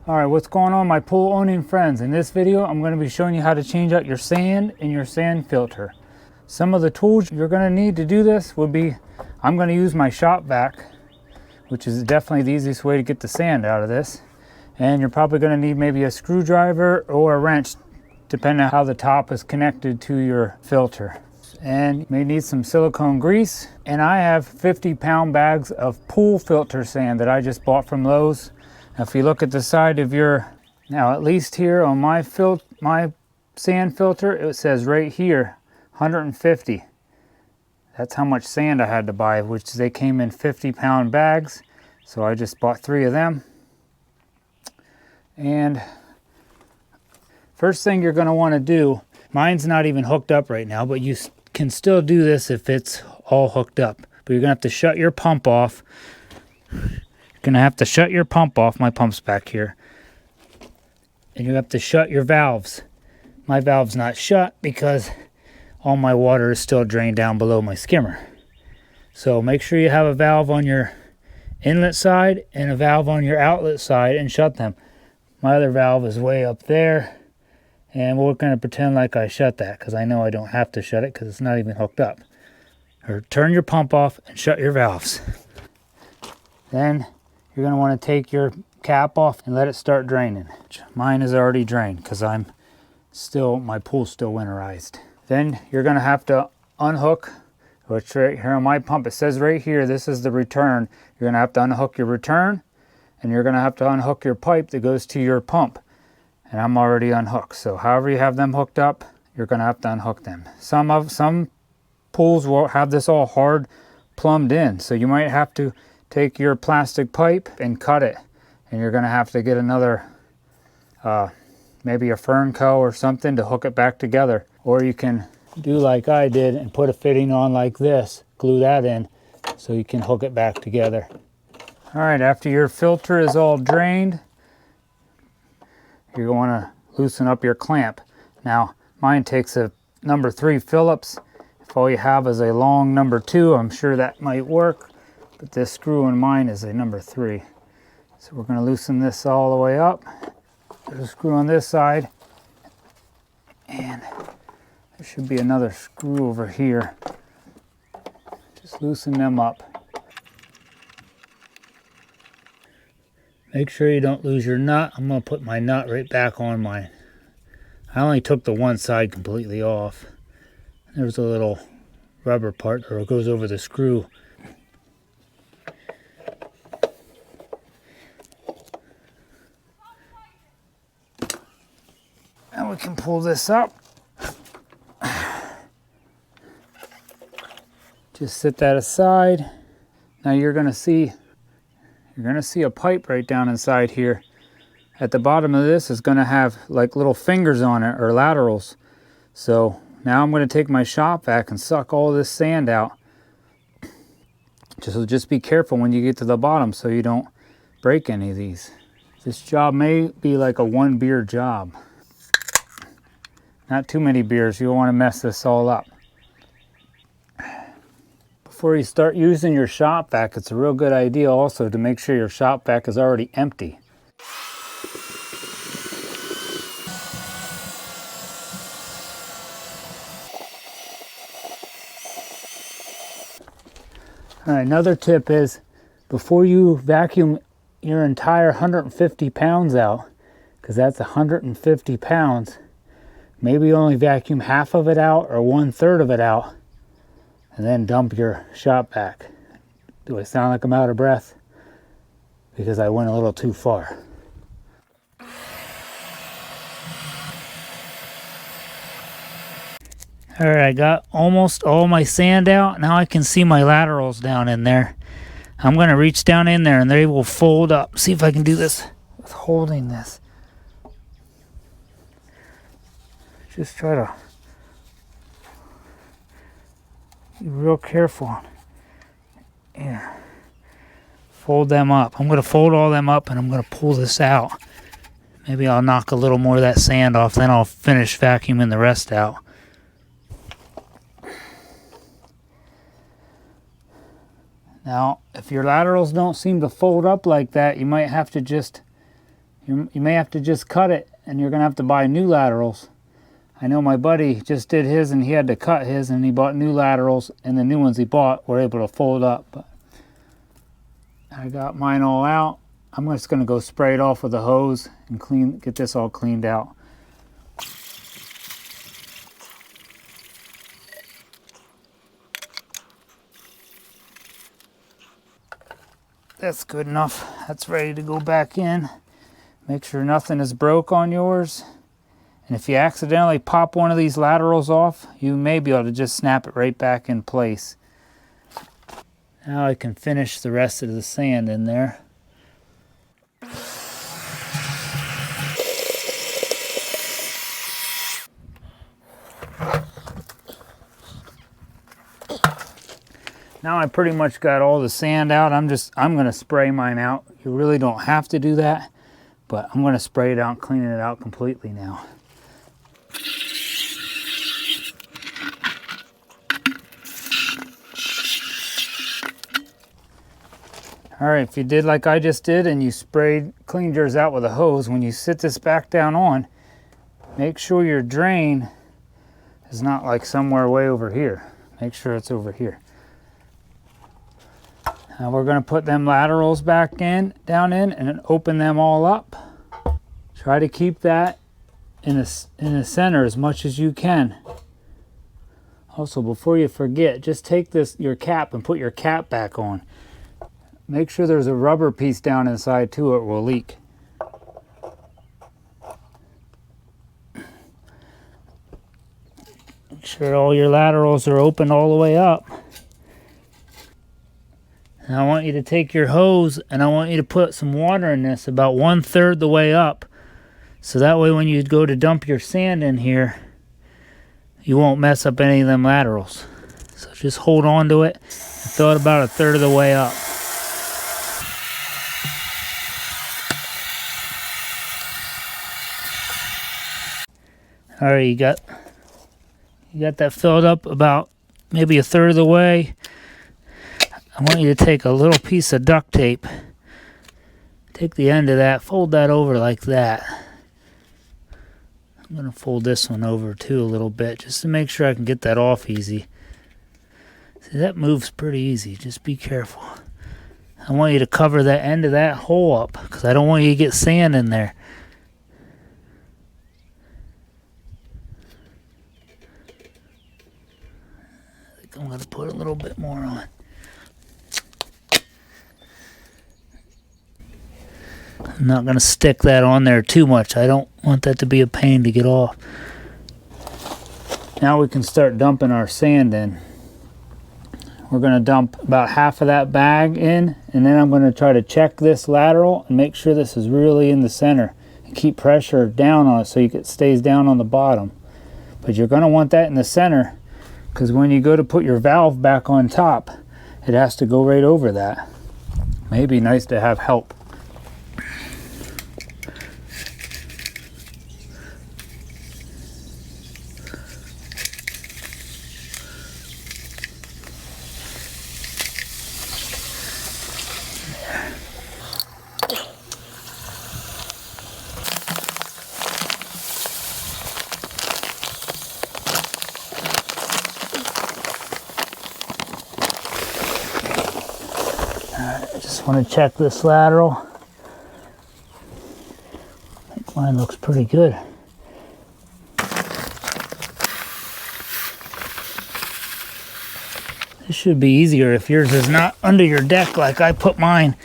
Alright, what's going on, my pool owning friends? In this video I'm going to be showing you how to change out your sand in your sand filter. Some of the tools you're going to need to do this would be, I'm going to use my shop vac, which is definitely the easiest way to get the sand out of this. And you're probably going to need maybe a screwdriver or a wrench, depending on how the top is connected to your filter. And you may need some silicone grease. And I have 50-pound bags of pool filter sand that I just bought from Lowe's. Now, if you look at the side of your, now at least here on my sand filter, it says right here, 150. That's how much sand I had to buy, which they came in 50-pound bags. So I just bought 3 of them. And first thing you're going to want to do, mine's not even hooked up right now, but you can still do this if it's all hooked up. But you're going to have to shut your pump off. You're going to have to shut your pump off. My pump's back here. And you have to shut your valves. My valve's not shut because all my water is still drained down below my skimmer. So make sure you have a valve on your inlet side and a valve on your outlet side and shut them. My other valve is way up there. And we're going to pretend like I shut that because I know I don't have to shut it because it's not even hooked up. Or turn your pump off and shut your valves. Then you're going to want to take your cap off and let it start draining. Mine is already drained because my pool's still winterized. Then you're going to have to unhook, which right here on my pump, it says right here, this is the return. You're going to have to unhook your return, and you're going to have to unhook your pipe that goes to your pump. And I'm already unhooked. So however you have them hooked up, you're going to have to unhook them. Some pools will have this all hard plumbed in. So you might have to take your plastic pipe and cut it. And you're going to have to get another, maybe a Fernco or something to hook it back together. Or you can do like I did and put a fitting on like this, glue that in so you can hook it back together. All right, after your filter is all drained, you're going to loosen up your clamp. Now, mine takes a number 3 Phillips. If all you have is a long number 2, I'm sure that might work. But this screw in mine is a number 3. So we're going to loosen this all the way up. There's a screw on this side. And there should be another screw over here. Just loosen them up. Make sure you don't lose your nut. I'm going to put my nut right back on mine. I only took the one side completely off. There's a little rubber part that goes over the screw. And we can pull this up. Just set that aside. Now you're going to see a pipe right down inside here. At the bottom of this is going to have like little fingers on it, or laterals. So now I'm going to take my shop vac and suck all this sand out. Just be careful when you get to the bottom so you don't break any of these. This job may be like a 1 beer job. Not too many beers, you don't want to mess this all up. Before you start using your shop vac, it's a real good idea also to make sure your shop vac is already empty. All right, another tip is before you vacuum your entire 150 pounds out, because that's 150 pounds, maybe only vacuum half of it out or 1/3 of it out, and then dump your shop vac. Do I sound like I'm out of breath? Because I went a little too far. All right, I got almost all my sand out. Now I can see my laterals down in there. I'm going to reach down in there and they will fold up. See if I can do this with holding this. Just try to be real careful. Yeah. Fold them up. I'm going to fold all them up and I'm going to pull this out. Maybe I'll knock a little more of that sand off, then I'll finish vacuuming the rest out. Now, if your laterals don't seem to fold up like that, you might have to just You may have to just cut it, and you're going to have to buy new laterals. I know my buddy just did his, and he had to cut his, and he bought new laterals, and the new ones he bought were able to fold up. But I got mine all out. I'm just going to go spray it off with a hose and get this all cleaned out. That's good enough. That's ready to go back in. Make sure nothing is broke on yours. And if you accidentally pop one of these laterals off, you may be able to just snap it right back in place. Now I can finish the rest of the sand in there. Now I pretty much got all the sand out. I'm going to spray mine out. You really don't have to do that, but I'm going to spray it out, cleaning it out completely now. All right, if you did like I just did and you cleaned yours out with a hose, when you sit this back down on, make sure your drain is not like somewhere way over here. Make sure it's over here. Now we're going to put them laterals down in and then open them all up. Try to keep that in the center as much as you can. Also, before you forget, just take your cap and put your cap back on. Make sure there's a rubber piece down inside too, or it will leak. Make sure all your laterals are open all the way up. And I want you to take your hose and I want you to put some water in this about 1/3 the way up. So that way when you go to dump your sand in here, you won't mess up any of them laterals. So just hold on to it and throw it about 1/3 of the way up. All right, you got that filled up about maybe 1/3 of the way. I want you to take a little piece of duct tape, take the end of that, fold that over like that. I'm going to fold this one over too a little bit just to make sure I can get that off easy. See, that moves pretty easy, just be careful. I want you to cover that end of that hole up because I don't want you to get sand in there. I think I'm going to put a little bit more on. I'm not going to stick that on there too much. I don't want that to be a pain to get off. Now we can start dumping our sand in. We're going to dump about half of that bag in, and then I'm going to try to check this lateral and make sure this is really in the center and keep pressure down on it so it stays down on the bottom. But you're going to want that in the center because when you go to put your valve back on top, it has to go right over that. Maybe nice to have help. I just want to check this lateral. I think mine looks pretty good. This should be easier if yours is not under your deck like I put mine.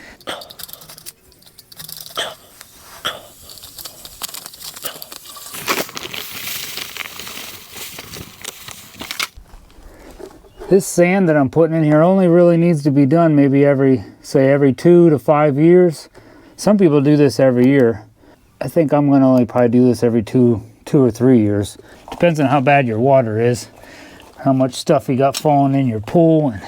This sand that I'm putting in here only really needs to be done maybe every 2 to 5 years. Some people do this every year. I think I'm going to only probably do this every two or 3 years. Depends on how bad your water is, how much stuff you got falling in your pool. And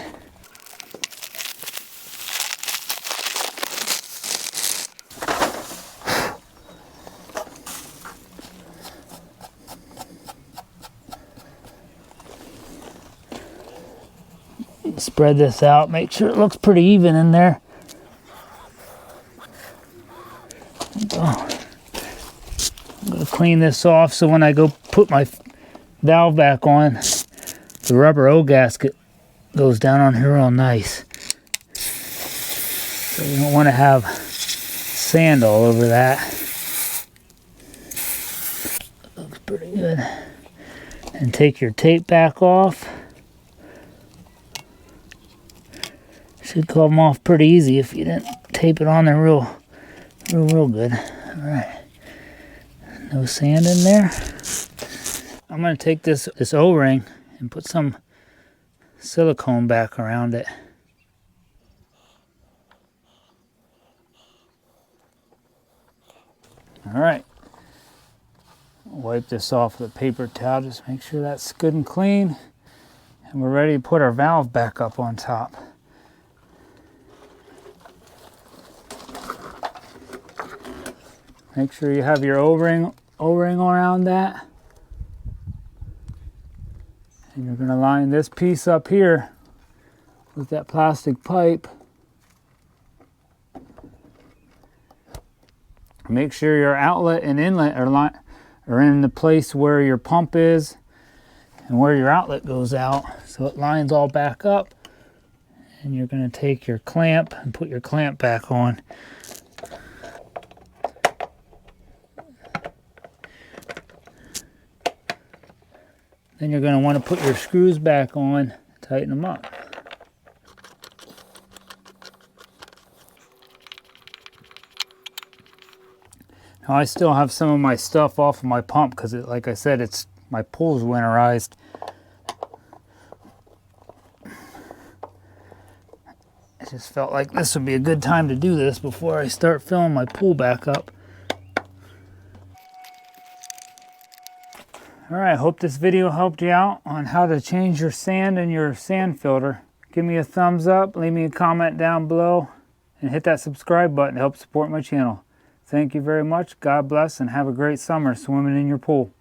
spread this out, make sure it looks pretty even in there. Oh. I'm going to clean this off so when I go put my valve back on, the rubber O gasket goes down on here real nice. So you don't want to have sand all over that. Looks pretty good. And take your tape back off. Should come off pretty easy if you didn't tape it on there real good. All right. No sand in there. I'm going to take this O-ring and put some silicone back around it. All right. Wipe this off with a paper towel. Just make sure that's good and clean. And we're ready to put our valve back up on top. Make sure you have your O-ring around that. And you're going to line this piece up here with that plastic pipe. Make sure your outlet and inlet are in the place where your pump is and where your outlet goes out, so it lines all back up. And you're going to take your clamp and put your clamp back on. Then you're going to want to put your screws back on, tighten them up. Now I still have some of my stuff off of my pump because, like I said, my pool's winterized. I just felt like this would be a good time to do this before I start filling my pool back up. Alright, hope this video helped you out on how to change your sand in your sand filter. Give me a thumbs up, leave me a comment down below, and hit that subscribe button to help support my channel. Thank you very much, God bless, and have a great summer swimming in your pool.